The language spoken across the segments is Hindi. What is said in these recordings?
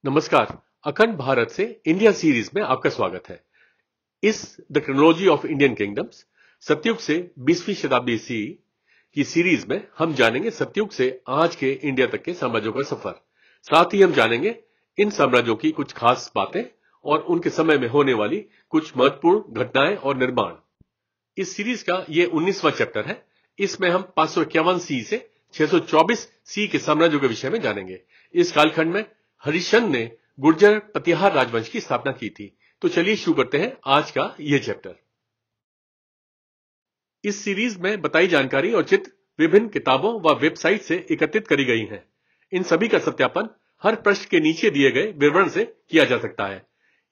नमस्कार। अखंड भारत से इंडिया सीरीज में आपका स्वागत है। इस the chronology of Indian kingdoms सतयुग से 20वीं शताब्दी सी की सीरीज में हम जानेंगे सतयुग से आज के इंडिया तक के साम्राज्यों का सफर। साथ ही हम जानेंगे इन साम्राज्यों की कुछ खास बातें और उनके समय में होने वाली कुछ महत्वपूर्ण घटनाएं और निर्माण। इस सीरीज का ये 19वां चैप्टर है। इसमें हम 551 सी से 624 सी के साम्राज्यों के विषय में जानेंगे। इस कालखंड में हरिश्चंद्र ने गुर्जर प्रतिहार राजवंश की स्थापना की थी। तो चलिए शुरू करते हैं आज का यह चैप्टर। इस सीरीज में बताई जानकारी और चित्र विभिन्न किताबों व वेबसाइट से एकत्रित करी गई हैं। इन सभी का सत्यापन हर पृष्ठ के नीचे दिए गए विवरण से किया जा सकता है।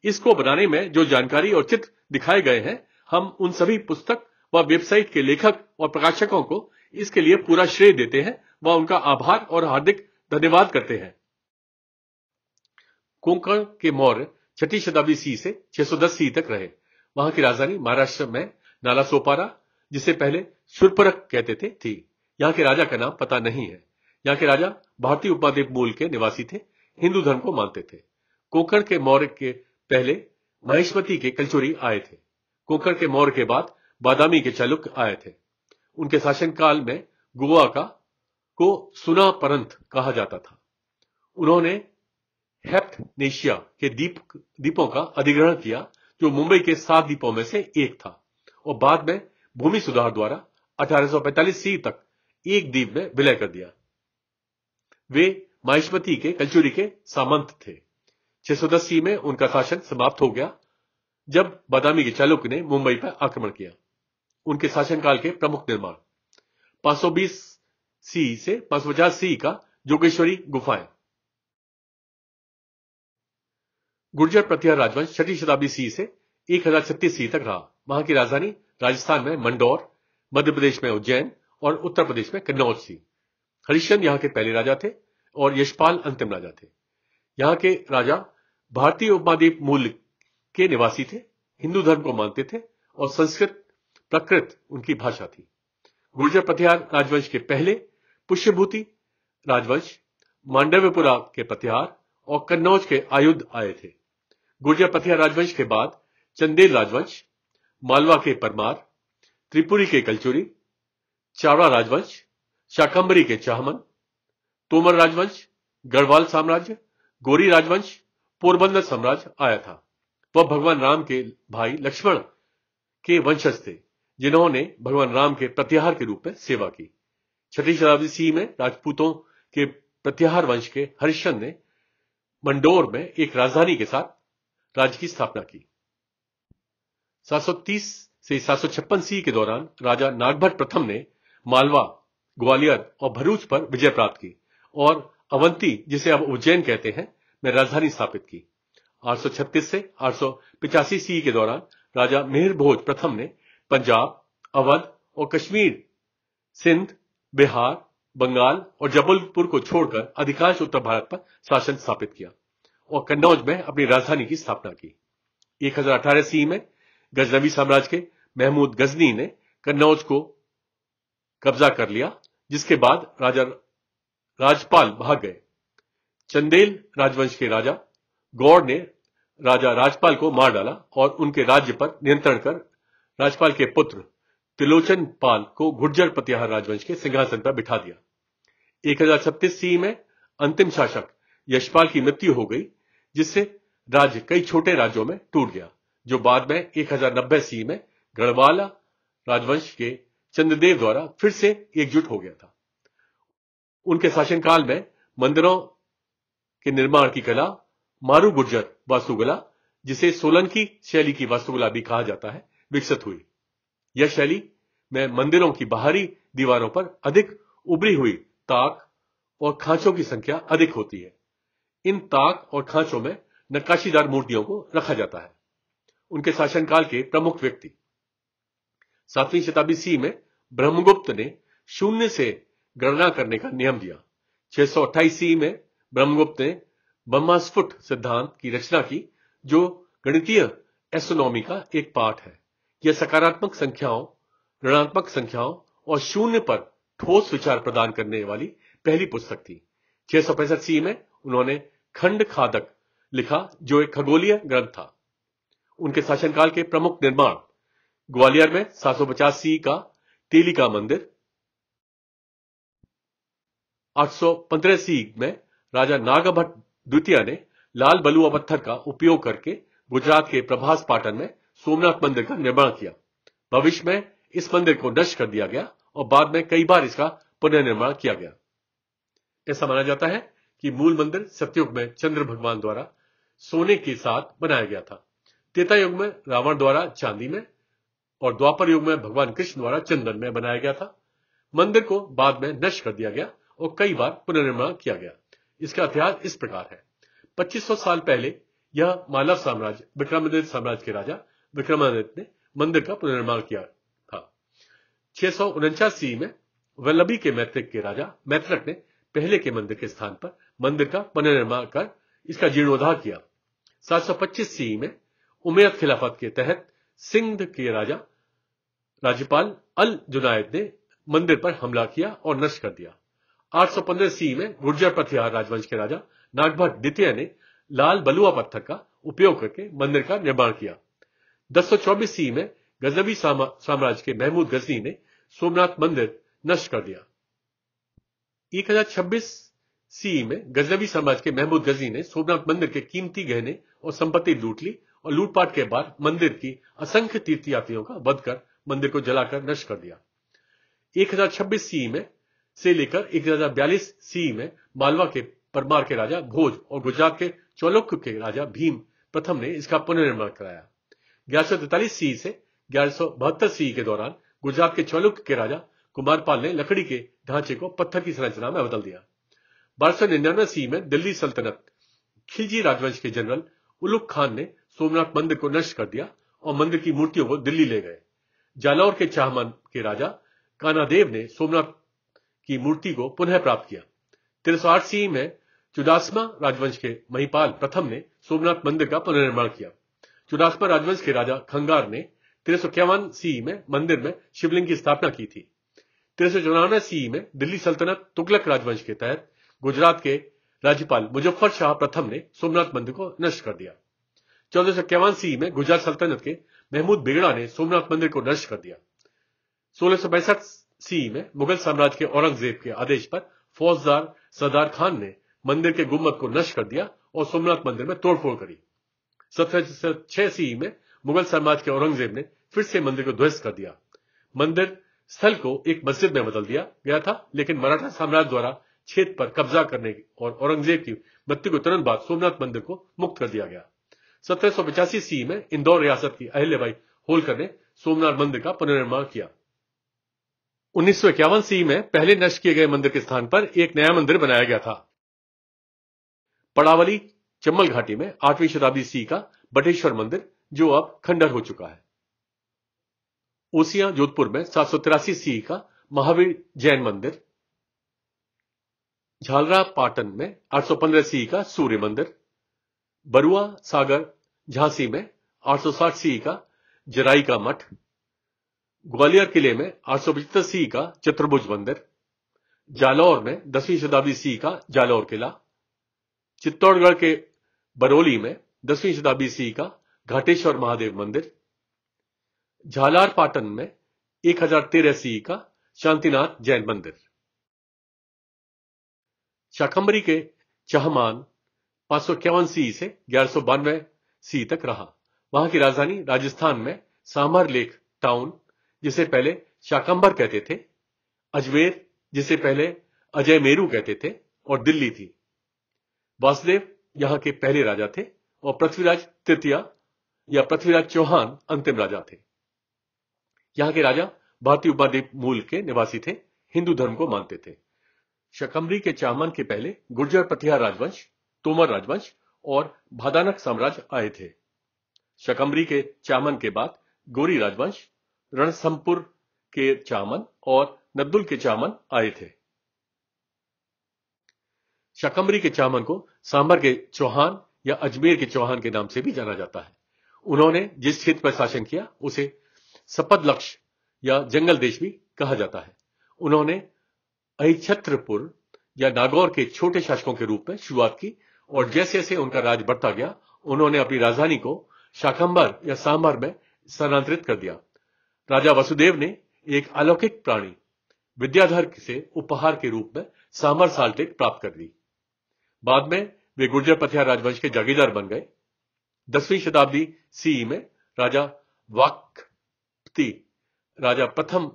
इसको बनाने में जो जानकारी और चित्र दिखाए गए हैं, हम उन सभी पुस्तक व वेबसाइट के लेखक और प्रकाशकों को इसके लिए पूरा श्रेय देते हैं व उनका आभार और हार्दिक धन्यवाद करते हैं। कोंकण के मौर्य 6ठी शताब्दी सी से 610 सी तक रहे। वहां की राजधानी महाराष्ट्र में नालासोपारा, जिसे पहले शूर्पणख कहते थे, थी। यहां के राजा का नाम पता नहीं है। यहां के राजा भारतीय उपमहाद्वीप मूल के निवासी थे, हिंदू धर्म को मानते थे। कोंकण के मौर्य के पहले महिष्मती के कलचुरी आए थे। कोंकण के मौर्य के बाद बादामी के चालुक्य आए थे। उनके शासनकाल में गोवा को सुनापरंथ कहा जाता था। उन्होंने हेप्टनेशिया के द्वीपों का अधिग्रहण किया, जो मुंबई के 7 द्वीपों में से एक था, और बाद में भूमि सुधार द्वारा 1845 सी तक एक द्वीप में विलय कर दिया। वे महिष्मती के कलचुरी के सामंत थे। 610 सी में उनका शासन समाप्त हो गया जब बादामी के चालुक्य ने मुंबई पर आक्रमण किया। उनके शासनकाल के प्रमुख निर्माण 520 सी से 550 सी का जोगेश्वरी गुफाएं। गुर्जर प्रतिहार राजवंश 6ठी शताब्दी सी से 1036 सी तक रहा। वहां की राजधानी राजस्थान में मंडौर, मध्य प्रदेश में उज्जैन और उत्तर प्रदेश में कन्नौज थी। हरिश्चंद्र यहां के पहले राजा थे और यशपाल अंतिम राजा थे। यहां के राजा भारतीय उपमहाद्वीप मूल के निवासी थे, हिंदू धर्म को मानते थे और संस्कृत प्राकृत उनकी भाषा थी। गुर्जर प्रतिहार राजवंश के पहले पुष्यभूति राजवंश, मांडव्यपुरा के प्रतिहार और कन्नौज के आयुध आए थे। गुर्जर प्रतिहार राजवंश के बाद चंदेल राजवंश, मालवा के परमार, त्रिपुरी के कलचुरी, चावड़ा राजवंश, शाकंभरी के चाहमन, तोमर राजवंश, गढ़वाल साम्राज्य, गोरी राजवंश, पोरबंदर साम्राज्य आया था। वह भगवान राम के भाई लक्ष्मण के वंशज थे, जिन्होंने भगवान राम के प्रतिहार के रूप में सेवा की। 6ठी शताब्दी सी में राजपूतों के प्रतिहार वंश के हरिश्चंद्र ने मंडौर में एक राजधानी के साथ राज्य की स्थापना की। 730 से 756 सी के दौरान राजा नागभट्ट प्रथम ने मालवा, ग्वालियर और भरूच पर विजय प्राप्त की और अवंती, जिसे अब उज्जैन कहते हैं, में राजधानी स्थापित की। 836 से 885 सी के दौरान राजा मिहिर भोज प्रथम ने पंजाब, अवध और कश्मीर, सिंध, बिहार, बंगाल और जबलपुर को छोड़कर अधिकांश उत्तर भारत पर शासन स्थापित किया और कन्नौज में अपनी राजधानी की स्थापना की। 1018 सी में गजनवी साम्राज्य के महमूद गजनी ने कन्नौज को कब्जा कर लिया, जिसके बाद राजा राजपाल भाग गए। चंदेल राजवंश के राजा गौड़ ने राजा राजपाल को मार डाला और उनके राज्य पर नियंत्रण कर राजपाल के पुत्र त्रिलोचन पाल को गुर्जर प्रतिहार राजवंश के सिंहासन पर बिठा दिया। 1036 सी में अंतिम शासक यशपाल की मृत्यु हो गई, जिससे राज्य कई छोटे राज्यों में टूट गया, जो बाद में 1090 सी में गढ़वाल राजवंश के चंद्रदेव द्वारा फिर से एकजुट हो गया था। उनके शासनकाल में मंदिरों के निर्माण की कला मारू गुर्जर वास्तुकला, जिसे सोलंकी शैली की वास्तुकला भी कहा जाता है, विकसित हुई। यह शैली में मंदिरों की बाहरी दीवारों पर अधिक उभरी हुई ताक और खांचों की संख्या अधिक होती है। इन ताक और खांचों में नक्काशीदार मूर्तियों को रखा जाता है। उनके शासनकाल के प्रमुख व्यक्ति 7वीं शताब्दी सी में ब्रह्मगुप्त ने शून्य से गणना करने का नियम दिया। 628 सी में ब्रह्मगुप्त ने ब्रह्मस्फुट सिद्धांत की रचना की, जो गणितीय एस्ट्रोनॉमी का एक पाठ है। यह सकारात्मक संख्याओं, ऋणात्मक संख्याओं और शून्य पर ठोस विचार प्रदान करने वाली पहली पुस्तक थी। 665 सी में उन्होंने खंड खादक लिखा, जो एक खगोलीय ग्रंथ था। उनके शासनकाल के प्रमुख निर्माण ग्वालियर में 750 सी का तेली का मंदिर, 815 सी में राजा नागभट्ट द्वितीय ने लाल बलुआ पत्थर का उपयोग करके गुजरात के प्रभास पाटन में सोमनाथ मंदिर का निर्माण किया। भविष्य में इस मंदिर को नष्ट कर दिया गया और बाद में कई बार इसका पुनर्निर्माण किया गया। ऐसा माना जाता है कि मूल मंदिर सतयुग में चंद्र भगवान द्वारा सोने के साथ बनाया गया था, त्रेता युग में रावण द्वारा चांदी में और द्वापर युग में भगवान कृष्ण द्वारा चंदन में बनाया गया था। मंदिर को बाद में नष्ट कर दिया गया और कई बार पुनर्निर्माण किया गया। इसका इतिहास इस प्रकार है। 2500 साल पहले यह मालव साम्राज्य विक्रमादित्य साम्राज्य के राजा विक्रमादित्य ने मंदिर का पुनर्निर्माण किया था। 649 सी में वल्लभी के मैत्रिक के राजा मैत्रक ने पहले के मंदिर के स्थान पर मंदिर का पुनर्निर्माण कर इसका जीर्णोद्धार किया। 725 सी में उमैयद खिलाफत के तहत सिंध के राज्यपाल अल जुनायद ने मंदिर पर हमला किया और नष्ट कर दिया। 815 सी में गुर्जर प्रतिहार राजवंश के राजा नागभट्ट द्वितीय ने लाल बलुआ पत्थर का उपयोग करके मंदिर का निर्माण किया। 1024 सी में गजनवी साम्राज्य के महमूद गजनी ने सोमनाथ मंदिर नष्ट कर दिया। 1026 सी में गजनवी साम्राज्य के महमूद गजनी ने सोमनाथ मंदिर के कीमती गहने और संपत्ति लूट ली और लूटपाट के बाद मंदिर की असंख्य तीर्थयात्रियों का वध कर मंदिर को जलाकर नष्ट कर दिया। 1026 सी में से लेकर 1042 सी में मालवा के परमार के राजा भोज और गुजरात के चालुक्य के राजा भीम प्रथम ने इसका पुनर्निर्माण कराया। 1143 सी से 1172 सी के दौरान गुजरात के चालुक्य के राजा कुमारपाल ने लकड़ी के ढांचे को पत्थर की संरचना में बदल दिया। 1299 सी में दिल्ली सल्तनत खिलजी राजवंश के जनरल उलुग खान ने सोमनाथ मंदिर को नष्ट कर दिया और मंदिर की मूर्तियों को दिल्ली ले गए। जालौर के चाहमान के राजा कानादेव ने सोमनाथ की मूर्ति को पुनः प्राप्त किया। 1308 सी में चुडासमा राजवंश के महिपाल प्रथम ने सोमनाथ मंदिर का पुनर्निर्माण किया। चुडासमा राजवंश के राजा खंगार ने 1351 सी में मंदिर में शिवलिंग की स्थापना की थी। 1394 सी में दिल्ली सल्तनत तुगलक राजवंश के तहत गुजरात के राज्यपाल मुजफ्फर शाह प्रथम ने सोमनाथ मंदिर को नष्ट कर दिया। 1451 सी में गुजरात सल्तनत के महमूद बेगड़ा ने सोमनाथ मंदिर को नष्ट कर दिया। 1662 सी में मुगल साम्राज्य के औरंगजेब के आदेश पर फौजदार सरदार खान ने मंदिर के गुम्बद को नष्ट कर दिया और सोमनाथ मंदिर में तोड़फोड़ करी। 1706 सी में मुगल साम्राज्य के औरंगजेब ने फिर से मंदिर को ध्वस्त कर दिया। मंदिर स्थल को एक मस्जिद में बदल दिया गया था, लेकिन मराठा साम्राज्य द्वारा क्षेत्र पर कब्जा करने और औरंगजेब की मृत्यु के तुरंत बाद सोमनाथ मंदिर को मुक्त कर दिया गया। 1785 सी में इंदौर रियासत की अहिल्याबाई होलकर ने सोमनाथ मंदिर का पुनर्निर्माण किया। 1951 सी में पहले नष्ट किए गए मंदिर के स्थान पर एक नया मंदिर बनाया गया था। पड़ावली चम्बल घाटी में 8वीं शताब्दी सी का बटेश्वर मंदिर, जो अब खंडहर हो चुका है। ओसिया जोधपुर में 783 सी का महावीर जैन मंदिर, झालरा पाटन में 815 सी का सूर्य मंदिर, बरुआ सागर झांसी में 860 सी का जराई का मठ, ग्वालियर किले में 875 सी का चतुर्भुज मंदिर, जालौर में 10वीं शताब्दी सी का जालौर किला, चित्तौड़गढ़ के बरौली में 10वीं शताब्दी सी का घाटेश्वर महादेव मंदिर, झालार पाटन में 1013 सी का शांतिनाथ जैन मंदिर। शाकंभरी के चाहमान 551 सी से 1192 सी तक रहा। वहां की राजधानी राजस्थान में सांभर लेक टाउन, जिसे पहले शाकंभर कहते थे, अजमेर, जिसे पहले अजय मेरू कहते थे, और दिल्ली थी। वासुदेव यहां के पहले राजा थे और पृथ्वीराज तृतीय या पृथ्वीराज चौहान अंतिम राजा थे। यहां के राजा भारतीय उपद्वीप मूल के निवासी थे, हिंदू धर्म को मानते थे। शाकंभरी के चाहमान के पहले गुर्जर प्रतिहार राजवंश, तोमर राजवंश और भादानक साम्राज्य आए थे। शाकंभरी के चामन के बाद गोरी राजवंश, रणथंभौर के चामन और नद्दुल के चामन आए थे। शाकंभरी के चामन को सांभर के चौहान या अजमेर के चौहान के नाम से भी जाना जाता है। उन्होंने जिस क्षेत्र पर शासन किया उसे सपदलक्ष या जंगल देश भी कहा जाता है। उन्होंने अहिच्छत्रपुर या नागौर के छोटे शासकों के रूप में शुरुआत की और जैसे जैसे उनका राज बढ़ता गया, उन्होंने अपनी राजधानी को शाकंभर या सांभर में स्थानांतरित कर दिया। राजा वसुदेव ने एक अलौकिक प्राणी विद्याधर से उपहार के रूप में सांभर साल्टेक प्राप्त कर ली। बाद में वे गुर्जर पथिया राजवंश के जागीरदार बन गए। 10वीं शताब्दी सीई में राजा वाकपति राजा प्रथम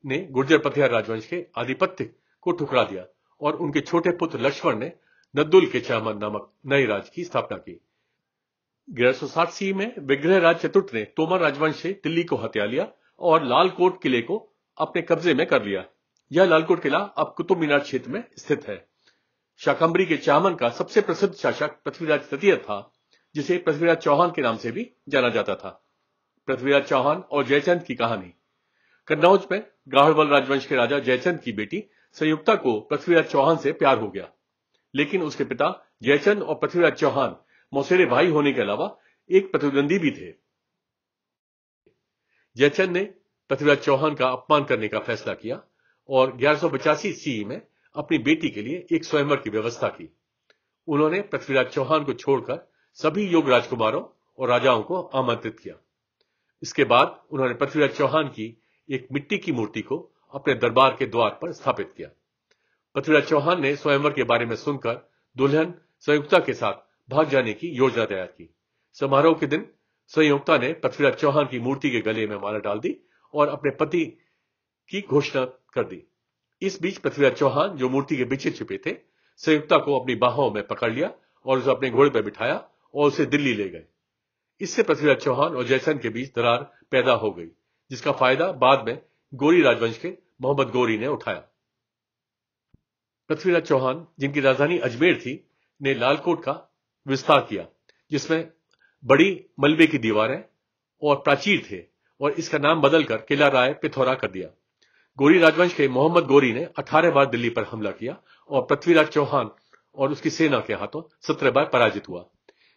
ने गुर्जर पथिया राजवंश के आधिपत्य को ठुकरा दिया और उनके छोटे पुत्र लक्ष्मण ने नद्दुल के चामन नामक नए राज्य की स्थापना की। 1160 सी में विग्रहराज चतुर्थ ने तोमर राजवंश से दिल्ली को हत्या लिया और लालकोट किले को अपने कब्जे में कर लिया। यह लालकोट किला अब कुतुब मीनार क्षेत्र में स्थित है। शाकंभरी के चामन का सबसे प्रसिद्ध शासक पृथ्वीराज तृतीय था, जिसे पृथ्वीराज चौहान के नाम से भी जाना जाता था। पृथ्वीराज चौहान और जयचंद की कहानी। कन्नौज में गाहड़वल राजवंश के राजा जयचंद की बेटी संयुक्ता को पृथ्वीराज चौहान से प्यार हो गया, लेकिन उसके पिता जयचंद और पृथ्वीराज चौहान मौसेरे भाई होने के अलावा एक प्रतिद्वंदी भी थे। जयचंद ने पृथ्वीराज चौहान का अपमान करने का फैसला किया और 1185 सी में अपनी बेटी के लिए एक स्वयंवर की व्यवस्था की। उन्होंने पृथ्वीराज चौहान को छोड़कर सभी योग्य राजकुमारों और राजाओं को आमंत्रित किया। इसके बाद उन्होंने पृथ्वीराज चौहान की एक मिट्टी की मूर्ति को अपने दरबार के द्वार पर स्थापित किया। पृथ्वीराज चौहान ने स्वयंवर के बारे में सुनकर दुल्हन संयुक्ता के साथ भाग जाने की योजना तैयार की। समारोह के दिन संयुक्ता ने पृथ्वीराज चौहान की मूर्ति के गले में माला डाल दी और अपने पति की घोषणा कर दी। इस बीच पृथ्वीराज चौहान, जो मूर्ति के पीछे छिपे थे, संयुक्ता को अपनी बाहों में पकड़ लिया और उसे अपने घोड़े पर बिठाया और उसे दिल्ली ले गए। इससे पृथ्वीराज चौहान और जयचंद के बीच दरार पैदा हो गई, जिसका फायदा बाद में गोरी राजवंश के मोहम्मद गोरी ने उठाया। पृथ्वीराज चौहान, जिनकी राजधानी अजमेर थी, ने लालकोट का विस्तार किया, जिसमें बड़ी मलबे की दीवारें और प्राचीर थे, और इसका नाम बदलकर किला राय पिथौरा कर दिया। गोरी राजवंश के मोहम्मद गोरी ने 18 बार दिल्ली पर हमला किया और पृथ्वीराज चौहान और उसकी सेना के हाथों 17 बार पराजित हुआ।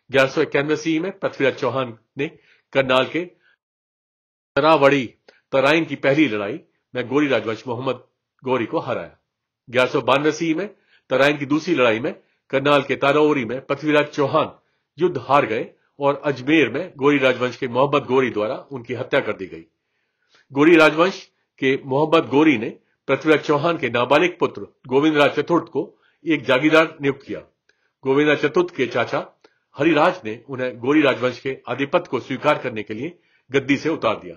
1191 सी में पृथ्वीराज चौहान ने करनाल के तरावड़ी तराइन की पहली लड़ाई में गोरी राजवंश मोहम्मद गोरी को हराया। 1192 सी में तराइन की दूसरी लड़ाई में करनाल के ताराओरी में पृथ्वीराज चौहान युद्ध हार गए और अजमेर में गोरी राजवंश के मोहम्मद गोरी द्वारा उनकी हत्या कर दी गई। गोरी राजवंश के मोहम्मद गोरी ने पृथ्वीराज चौहान के नाबालिग पुत्र गोविंदराज चतुर्थ को एक जागीरदार नियुक्त किया। गोविंदराज चतुर्थ के चाचा हरिराज ने उन्हें गोरी राजवंश के आधिपत्य को स्वीकार करने के लिए गद्दी से उतार दिया।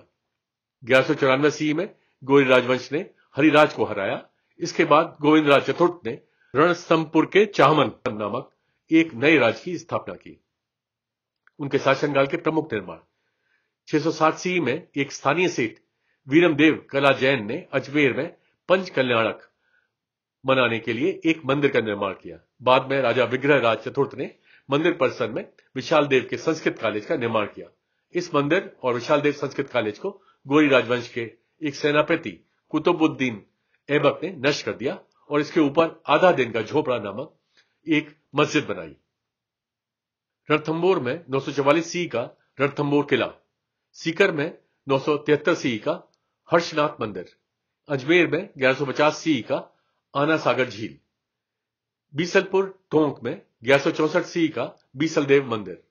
1194 सी में गोरी राजवंश ने हरिराज को हराया। इसके बाद गोविंदराज चतुर्थ ने रणस्तंभपुर के चामन नामक एक नए राज्य की स्थापना की। उनके शासनकाल के प्रमुख निर्माण। 660 सी में एक स्थानीय सेठ वीरमदेव कला जैन ने अजमेर में पंच कल्याणक मनाने के लिए एक मंदिर का निर्माण किया। बाद में राजा विग्रहराज चतुर्थ ने मंदिर परिसर में विशाल देव के संस्कृत कॉलेज का निर्माण किया। इस मंदिर और विशाल देव संस्कृत कॉलेज को गोरी राजवंश के एक सेनापति कुतुबुद्दीन ऐबक ने नष्ट कर दिया और इसके ऊपर आधा दिन का झोपड़ा नामक एक मस्जिद बनाई। रणथंभौर में 944 सी का रणथंभौर किला, सीकर में 973 सी का हर्षनाथ मंदिर, अजमेर में 1150 सी का आना सागर झील, बीसलपुर टोंक में 1164 सी का बीसलदेव मंदिर।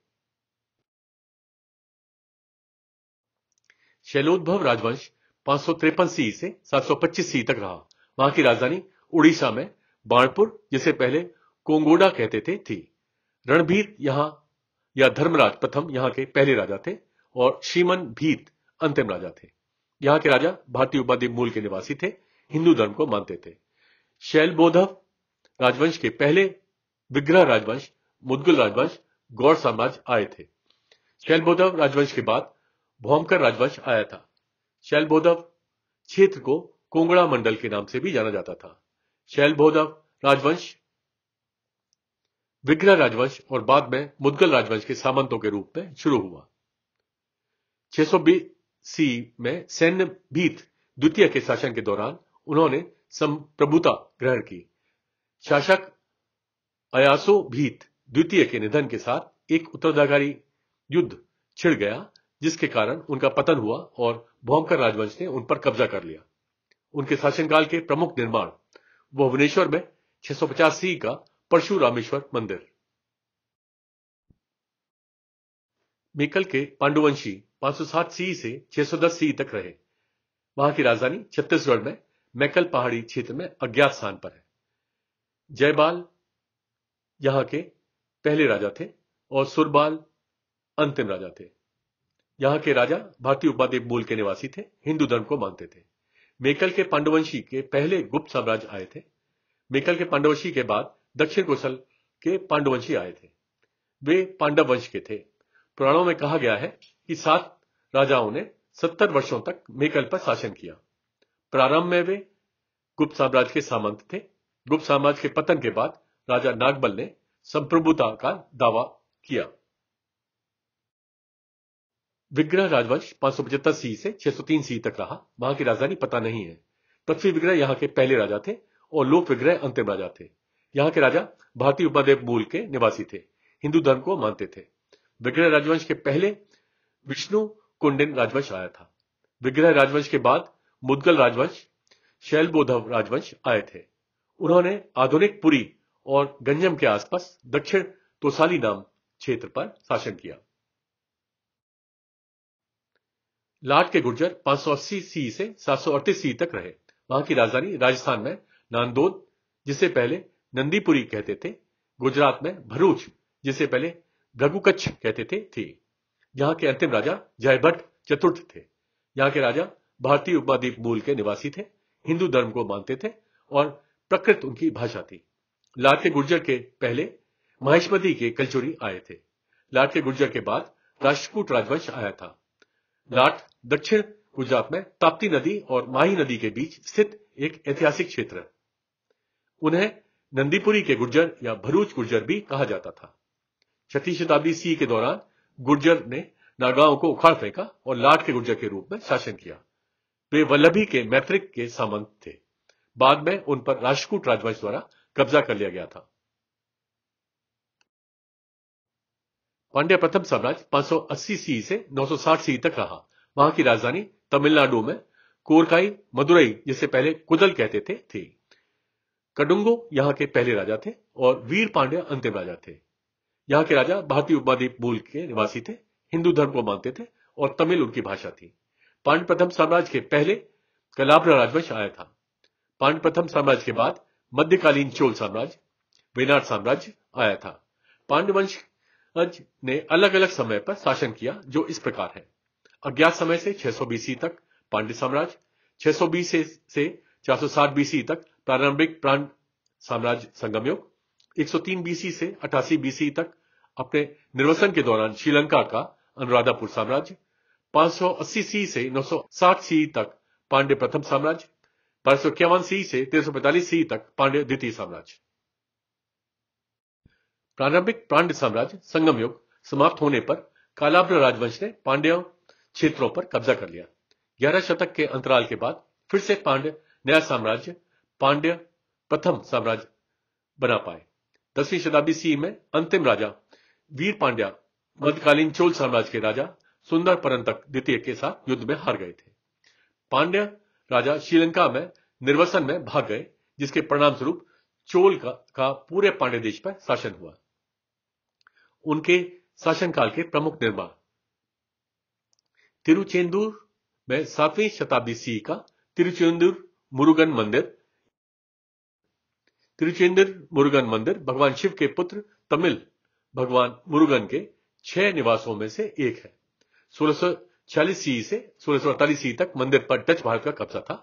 शैलोद्भव राजवंश 553 सी से 725 सी तक रहा। वहां की राजधानी उड़ीसा में बाणपुर, जिसे पहले कोंगोडा कहते थे, थी। रणभीत यहां या धर्मराज प्रथम यहां के पहले राजा थे और श्रीमन भीत अंतिम राजा थे। यहां के राजा भारतीय उपाधि मूल के निवासी थे, हिंदू धर्म को मानते थे। शैलबोधव राजवंश के पहले विग्रह राजवंश मुदगल राजवंश गौड़ साम्राज्य आए थे। शैलबोधव राजवंश के बाद भौमकर राजवंश आया था। शैलबोधव क्षेत्र को कोंगड़ा मंडल के नाम से भी जाना जाता था। शैलबोधव राजवंश विग्रह राजवंश और बाद में मुदगल राजवंश के सामंतों के रूप में शुरू हुआ। 620 सी में सैन्य भीत द्वितीय के शासन के दौरान उन्होंने संप्रभुता ग्रहण की। शासक अयासो भीत द्वितीय के निधन के साथ एक उत्तराधिकारी युद्ध छिड़ गया, जिसके कारण उनका पतन हुआ और भौमकर राजवंश ने उन पर कब्जा कर लिया। उनके शासनकाल के प्रमुख निर्माण। भुवनेश्वर में 650 सी का परशुरामेश्वर मंदिर, मेकल के पांडुवंशी 560 सी से 610 सी तक रहे। वहां की राजधानी छत्तीसगढ़ में मैकल पहाड़ी क्षेत्र में अज्ञात स्थान पर है। जयपाल यहां के पहले राजा थे और सुरबाल अंतिम राजा थे। यहां के राजा भारतीय उपमहाद्वीप मूल के निवासी थे, हिंदू धर्म को मानते थे। मेकल के पांडुवंशी के पहले गुप्त साम्राज्य आए थे। मेकल के पांडुवंशी के बाद दक्षिण कोसल के पांडुवंशी आए थे। वे पांडव वंश के थे। पुराणों में कहा गया है कि 7 राजाओं ने 70 वर्षों तक मेकल पर शासन किया। प्रारंभ में वे गुप्त साम्राज्य के सामंत थे। गुप्त साम्राज्य के पतन के बाद राजा नागबल ने संप्रभुता का दावा किया। विग्रह राजवंश 575 सी से 603 सी तक रहा। वहां की राजधानी पता नहीं है। पृथ्वी विग्रह यहां के पहले राजा थे और लोक विग्रह अंतिम राजा थे। यहां के राजा भारतीय उपमहाद्वीप मूल के निवासी थे, हिंदू धर्म को मानते थे। विग्रह राजवंश के पहले विष्णु कुंडिन राजवंश आया था। विग्रह राजवंश के बाद मुदगल राजवंश, शैलबोधव राजवंश आए थे। उन्होंने आधुनिक पुरी और गंजम के आसपास दक्षिण तोसाली नाम क्षेत्र पर शासन किया। लाट के गुर्जर 580 सी से 738 सी तक रहे। वहां की राजधानी राजस्थान में नांदोद, जिसे पहले नंदीपुरी कहते थे, गुजरात में भरूच, जिसे पहले भृगुकच्छ कहते थे, थी। यहां के अंतिम राजा जयभट्ट चतुर्थ थे। यहां के राजा भारतीय उपमहाद्वीप मूल के निवासी थे, हिंदू धर्म को मानते थे और प्रकृत उनकी भाषा थी। लाट के गुर्जर के पहले महेशमती के कलचुरी आए थे। लाट के गुर्जर के बाद राष्ट्रकूट राजवंश आया था। लाट दक्षिण गुजरात में ताप्ती नदी और माही नदी के बीच स्थित एक ऐतिहासिक क्षेत्र है। उन्हें नंदीपुरी के गुर्जर या भरूच गुर्जर भी कहा जाता था। 6वीं शताब्दी सी के दौरान गुर्जर ने नागांव को उखाड़ फेंका और लाट के गुर्जर के रूप में शासन किया। वे वल्लभी के मैत्रिक के सामंत थे। बाद में उन पर राष्ट्रकूट राजवंश द्वारा कब्जा कर लिया गया था। पांड्य प्रथम साम्राज्य 580 सी से 960 सी तक रहा। वहां की राजधानी तमिलनाडु में कोरकाई, मदुरई, जिसे पहले कुदल कहते थे, थी। कडुंगो यहां के पहले राजा थे और वीर पांड्य अंतिम राजा थे। यहां के राजा भारतीय उपमहाद्वीप मूल के निवासी थे, हिंदू धर्म को मानते थे और तमिल उनकी भाषा थी। पांड्य प्रथम साम्राज्य के पहले कलाब्र राजवंश आया था। पांड्य प्रथम साम्राज्य के बाद मध्यकालीन चोल साम्राज्य, वेनाड साम्राज्य आया था। पांड्य वंश ने अलग अलग समय पर शासन किया, जो इस प्रकार है। अज्ञात समय से 600 बीसी तक पांड्य साम्राज्य, 620 से 460 बीसी तक प्रारंभिक पांड्य साम्राज्य संगमयुग, 103 बीसी से 88 बीसी तक अपने निर्वसन के दौरान श्रीलंका का अनुराधापुर साम्राज्य, 580 सी से 960 सी तक पांड्य प्रथम साम्राज्य, 551 सी से 1345 सी तक पांड्य द्वितीय साम्राज्य। प्रारंभिक पांड्य साम्राज्य संगमयुग समाप्त होने पर कालाब्र राजवंश ने पांड्य क्षेत्रों पर कब्जा कर लिया। 11 शतक के अंतराल के बाद फिर से पांड्य नया साम्राज्य पांड्य प्रथम साम्राज्य बना पाए। 10वीं शताब्दी सी में अंतिम राजा वीर पांड्या मध्यकालीन चोल साम्राज्य के राजा सुंदर परंतक द्वितीय के साथ युद्ध में हार गए थे। पांड्य राजा श्रीलंका में निर्वसन में भाग गए, जिसके परिणाम स्वरूप चोल का पूरे पांड्य देश पर शासन हुआ। उनके शासनकाल के प्रमुख निर्माण तिरुचेंदूर में 7वीं शताब्दी सी का तिरुचेंदूर मुरुगन मंदिर। तिरुचेंदूर मुरुगन मंदिर भगवान शिव के पुत्र तमिल भगवान मुरुगन के 6 निवासों में से एक है। 1646 सी से 1648 सी तक मंदिर पर डच भारत का कब्जा था।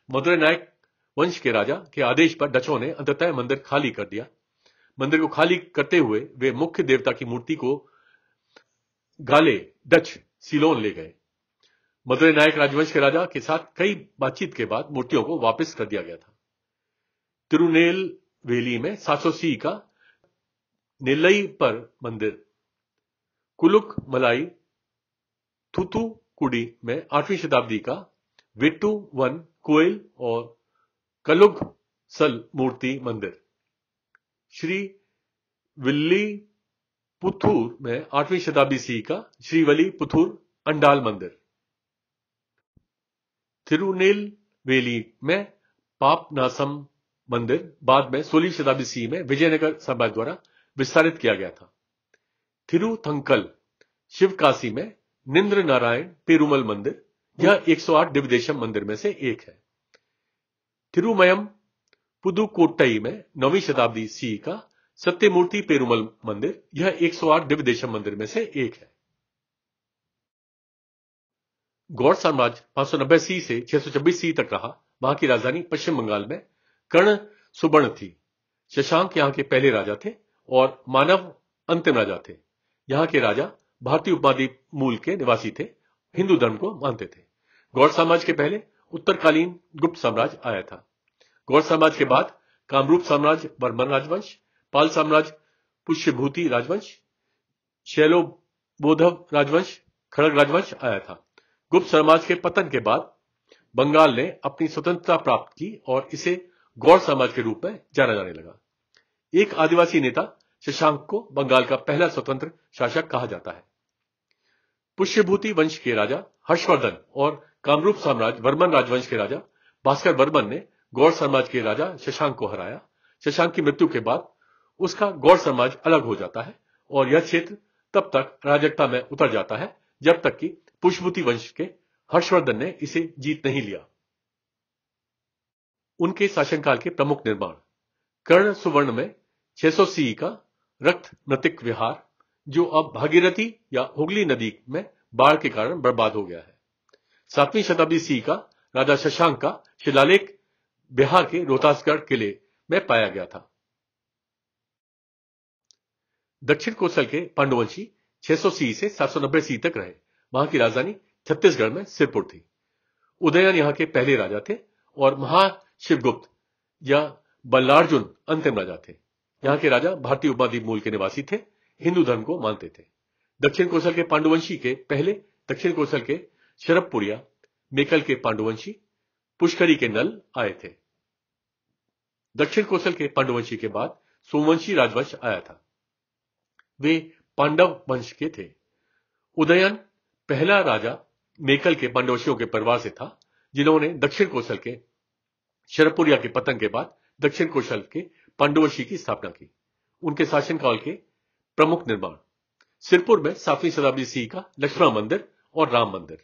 मदुरै नायक वंश के राजा के आदेश पर डचों ने अंततः मंदिर खाली कर दिया। मंदिर को खाली करते हुए वे मुख्य देवता की मूर्ति को गाले डच सिलोन ले गए। मदुरै नायक राजवंश के राजा के साथ कई बातचीत के बाद मूर्तियों को वापस कर दिया गया था। तिरुनेलवेली में 700 सी का नेल्लई पर मंदिर, कुलुक मलाई थूथुकुडी में 8वीं शताब्दी का वेट्टू वन कोयल और कलुग सल मूर्ति मंदिर, श्री विल्ली पुथुर में 8वीं शताब्दी सी का श्रीवली पुथुर अंडाल मंदिर, तिरुनेलवेली में पापनासम मंदिर बाद में 16वीं शताब्दी सी में विजयनगर साम्राज्य द्वारा विस्तारित किया गया था। थिरुथंकल शिवकाशी में निंद्र नारायण पेरुमल मंदिर, यह 108 दिव्यदेशम मंदिर में से एक है। थिरुमयम पुदुकोट्टई में 9वीं शताब्दी सी का सत्यमूर्ति पेरुमल मंदिर, यह 108 दिव्यदेशम मंदिर में से एक है। गौड़ साम्राज्य 590 सी से 626 सी तक रहा। वहां की राजधानी पश्चिम बंगाल में कर्ण सुबर्ण थी। शशांक यहां के पहले राजा थे और मानव अंतिम राजा थे। यहां के राजा भारतीय उपमहाद्वीप मूल के निवासी थे, हिंदू धर्म को मानते थे। गौड़ साम्राज्य के पहले उत्तरकालीन गुप्त साम्राज्य आया था। गौड़ साम्राज्य के बाद कामरूप साम्राज्य वर्मन राजवंश, पाल साम्राज्य पुष्यभूति राजवंश, शैलोबोधव राजवंश, खड़ग राजवंश आया था। गुप्त साम्राज्य के पतन के बाद बंगाल ने अपनी स्वतंत्रता प्राप्त की और इसे गौड़ साम्राज्य के रूप में जाना जाने लगा। एक आदिवासी नेता शशांक को बंगाल का पहला स्वतंत्र शासक कहा जाता है। पुष्यभूति वंश के राजा हर्षवर्धन और कामरूप साम्राज्य वर्मन राजवंश के राजा भास्कर वर्मन ने गौड़ साम्राज्य के राजा शशांक को हराया। शशांक की मृत्यु के बाद उसका गौड़ साम्राज्य अलग हो जाता है और यह क्षेत्र तब तक अराजकता में उतर जाता है जब तक कि पुष्यभूति वंश के हर्षवर्धन ने इसे जीत नहीं लिया। उनके शासनकाल के प्रमुख निर्माण: कर्ण सुवर्ण में 600 सी का रक्त मृतिक विहार, जो अब भागीरथी या हुगली नदी में बाढ़ के कारण बर्बाद हो गया है। 7वीं शताब्दी सी का राजा शशांक का शिलालेख बिहार के रोहतासगढ़ किले में पाया गया था। दक्षिण कोसल के पांडुवंशी 600 सी से 790 सी तक रहे। वहां की राजधानी छत्तीसगढ़ में सिरपुर थी। उदयन यहां के पहले राजा थे और महाशिवगुप्त या बल्लार्जुन अंतिम राजा थे। यहां के राजा भारतीय उपमहाद्वीप मूल के निवासी थे, हिंदू धर्म को मानते थे। दक्षिण कोसल के पांडुवंशी के पहले दक्षिण कोसल के शरभपुरिया, मेकल के पांडुवंशी, पुष्करी के नल आए थे। दक्षिण कोसल के पांडुवंशी के बाद सोमवंशी राजवंश आया था। वे पांडव वंश के थे। उदयन पहला राजा मेकल के पांडवंशियों के परिवार से था, जिन्होंने दक्षिण कोसल के शरभपुरिया के पतन के बाद दक्षिण कोसल के पांडुवंशी की स्थापना की। उनके शासनकाल के प्रमुख निर्माण: सिरपुर में 7वीं शताब्दी सी का लक्ष्मण मंदिर और राम मंदिर,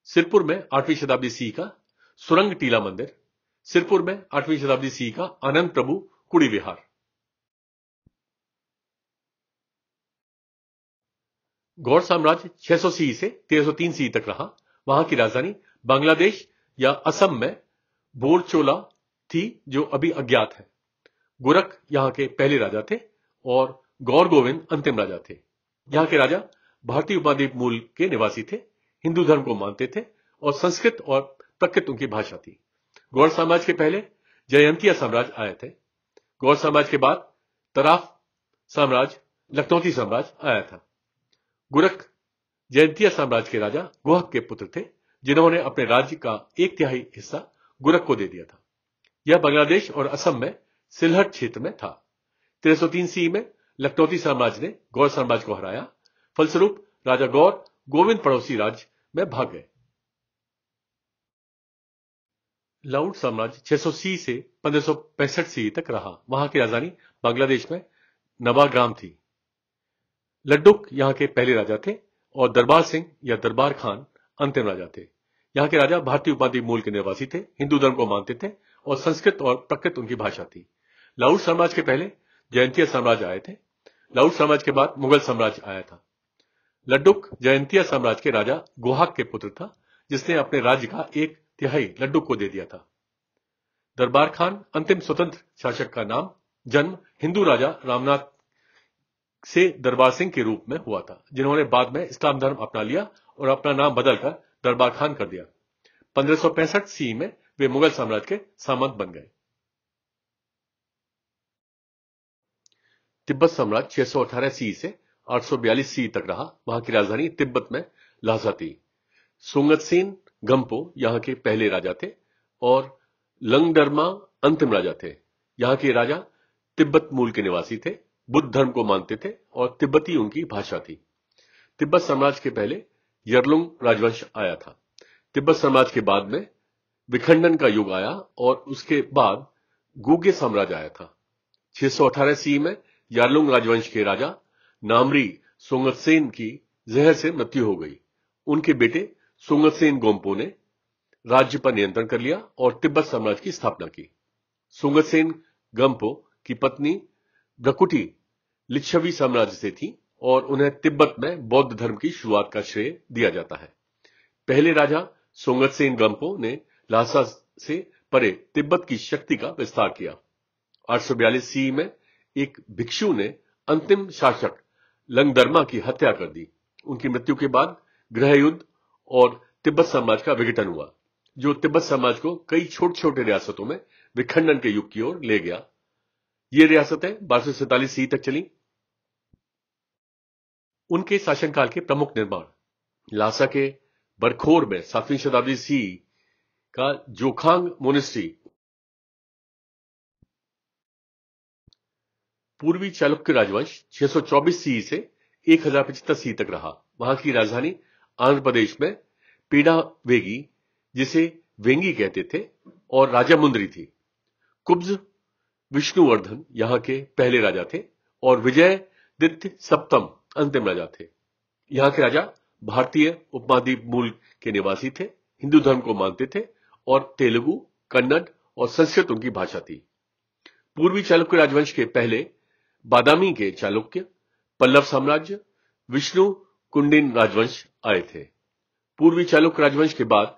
सिरपुर में 8वीं शताब्दी सी का सुरंग टीला मंदिर, सिरपुर में 8वीं शताब्दी सी का आनंद प्रभु कुड़ी विहार। गौड़ साम्राज्य 600 सी से 1303 सी तक रहा। वहां की राजधानी बांग्लादेश या असम में बोरचोला थी, जो अभी अज्ञात है। गोरख यहां के पहले राजा थे और गौर गोविंद अंतिम राजा थे। यहां के राजा भारतीय उपमहाद्वीप मूल के निवासी थे, हिंदू धर्म को मानते थे और संस्कृत और प्रकृत उनकी भाषा थी। गौड़ साम्राज्य के पहले जयंतिया साम्राज्य आए थे। गौड़ साम्राज्य के बाद तराफ साम्राज्य, लखनौती साम्राज्य आया था। गुरख जयंतिया साम्राज्य के राजा गुहक के पुत्र थे, जिन्होंने अपने राज्य का 1/3 हिस्सा गुरख को दे दिया था। यह बांग्लादेश और असम में सिलहट क्षेत्र में था। 1303 सी में लखनौती साम्राज्य ने गौड़ साम्राज्य को हराया। फलस्वरूप राजा गौर गोविंद पड़ोसी राज्य में भाग गए। लाउड साम्राज्य 600 सी से 1565 सी तक रहा। वहां की राजधानी बांग्लादेश में नवाग्राम थी। लड्डुक यहां के पहले राजा थे और दरबार सिंह या दरबार खान अंतिम राजा थे। यहां के राजा भारतीय उपमहाद्वीप मूल के निवासी थे, हिंदू धर्म को मानते थे और संस्कृत और प्रकृत उनकी भाषा थी। लाउड साम्राज्य के पहले जयंतिया साम्राज्य आए थे। लाउड साम्राज्य के बाद मुगल साम्राज्य आया था। लड्डुक जयंतिया साम्राज्य के राजा गुहाक के पुत्र था, जिसने अपने राज्य का 1/3 लड्डुक को दे दिया था। दरबार खान अंतिम स्वतंत्र शासक का नाम जन्म हिंदू राजा रामनाथ से दरबार सिंह के रूप में हुआ था, जिन्होंने बाद में इस्लाम धर्म अपना लिया और अपना नाम बदलकर दरबार खान कर दिया। 1565 सी में वे मुगल साम्राज्य के सामंत बन गए। तिब्बत साम्राज्य 618 सी से 842 सी तक रहा। वहां की राजधानी तिब्बत में ल्हासा थी। सुंगतसेन गंपो यहां के पहले राजा थे और लंगडरमा अंतिम राजा थे। यहां के राजा तिब्बत मूल के निवासी थे, बुद्ध धर्म को मानते थे और तिब्बती उनकी भाषा थी। तिब्बत साम्राज्य के पहले यरलुंग राजवंश आया था। तिब्बत साम्राज्य के बाद में विखंडन का युग आया और उसके बाद गुगे साम्राज्य आया था। 618 सी में यारलुंग राजवंश के राजा नामरी सोंगतसेन की जहर से मृत्यु हो गई। उनके बेटे सोंगतसेन गोम्पो ने राज्य पर नियंत्रण कर लिया और तिब्बत साम्राज्य की स्थापना की। सोंगतसेन गंपो की पत्नी ब्रकुटी लिच्छवी साम्राज्य से थी और उन्हें तिब्बत में बौद्ध धर्म की शुरुआत का श्रेय दिया जाता है। पहले राजा सोंगतसेन गंपो ने ल्हासा से परे तिब्बत की शक्ति का विस्तार किया। 842 सी में एक भिक्षु ने अंतिम शासक लंगदरमा की हत्या कर दी। उनकी मृत्यु के बाद गृह युद्ध और तिब्बत साम्राज्य का विघटन हुआ, जो तिब्बत साम्राज्य को कई छोटे छोटे रियासतों में विखंडन के युग की ओर ले गया। ये रियासतें 1247 सी तक चली। उनके शासनकाल के प्रमुख निर्माण ल्हासा के बरखोर में 7वीं शताब्दी सी का जोखांग मोनेस्ट्री पूर्वी चालुक्य राजवंश 624 सी से 1075 सी तक रहा। वहां की राजधानी आंध्र प्रदेश में पीडावेगी, जिसे वेंगी कहते थे, और राजामुंद्री थी। कुब्ज विष्णुवर्धन यहां के पहले राजा थे और विजयदित्य सप्तम अंतिम राजा थे। यहां के राजा भारतीय उपमहाद्वीप मूल के निवासी थे, हिंदू धर्म को मानते थे और तेलुगु, कन्नड़ और संस्कृत उनकी भाषा थी। पूर्वी चालुक्य राजवंश के पहले बादामी के चालुक्य, पल्लव साम्राज्य, विष्णु कुंडिन राजवंश आए थे। पूर्वी चालुक्य राजवंश के बाद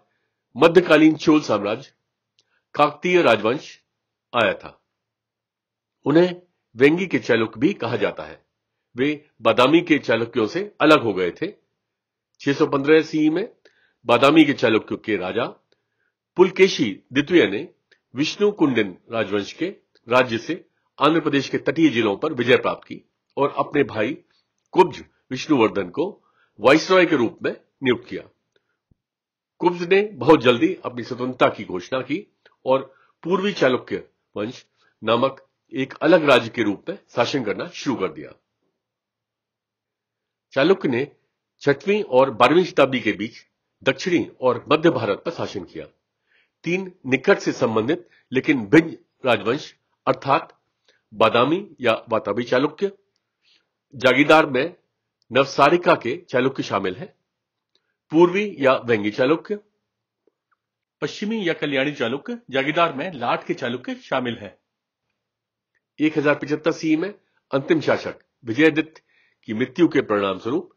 मध्यकालीन चोल साम्राज्य, काकतीय राजवंश आया था। उन्हें वेंगी के चालुक्य भी कहा जाता है। वे बादामी के चालुक्यों से अलग हो गए थे। 615 सी में बादामी के चालुक्यों के राजा पुलकेशी द्वितीय ने विष्णु कुंडिन राजवंश के राज्य से आंध्र प्रदेश के तटीय जिलों पर विजय प्राप्त की और अपने भाई कुब्ज विष्णुवर्धन को वाइसरॉय के रूप में नियुक्त किया। कुब्ज ने बहुत जल्दी अपनी स्वतंत्रता की घोषणा की और पूर्वी चालुक्य वंश नामक एक अलग राज्य के रूप में शासन करना शुरू कर दिया। चालुक्य ने 6वीं और 12वीं शताब्दी के बीच दक्षिणी और मध्य भारत पर शासन किया। 3 निकट से संबंधित लेकिन भिन्न राजवंश अर्थात बादामी या वाताबी चालुक्य, जागीदार में नवसारिका के चालुक्य शामिल हैं, पूर्वी या वेंगी चालुक्य, पश्चिमी या कल्याणी चालुक्य, जागीदार में लाट के चालुक्य शामिल हैं। 1075 सी में अंतिम शासक विजयदित्य की मृत्यु के परिणाम स्वरूप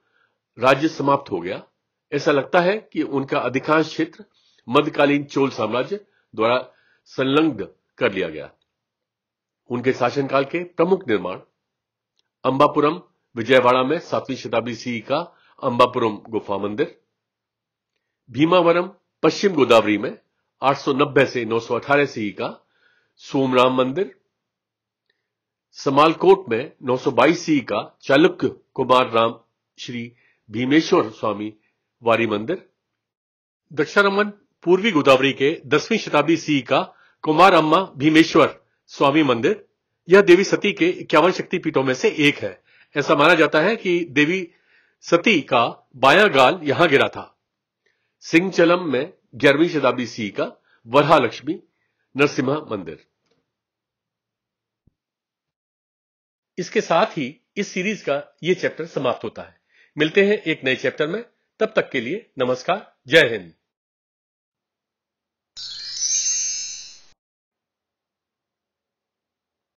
राज्य समाप्त हो गया। ऐसा लगता है कि उनका अधिकांश क्षेत्र मध्यकालीन चोल साम्राज्य द्वारा संलग्न कर लिया गया। उनके शासनकाल के प्रमुख निर्माण अंबापुरम विजयवाड़ा में 7वीं शताब्दी सी का अंबापुरम गुफा मंदिर, भीमावरम पश्चिम गोदावरी में 890 से 918 सी का सोमराम मंदिर, समालकोट में 922 सी का चालुक्य कुमार राम श्री भीमेश्वर स्वामी वारी मंदिर, द्रक्षारमन पूर्वी गोदावरी के 10वीं शताब्दी सी का कुमार अम्मा भीमेश्वर स्वामी मंदिर। यह देवी सती के 51 शक्तिपीठों में से एक है। ऐसा माना जाता है कि देवी सती का बायां गाल यहां गिरा था। सिंहचलम में 11वीं शताब्दी सी का वरहालक्ष्मी नरसिम्हा मंदिर। इसके साथ ही इस सीरीज का यह चैप्टर समाप्त होता है। मिलते हैं एक नए चैप्टर में। तब तक के लिए नमस्कार, जय हिंद।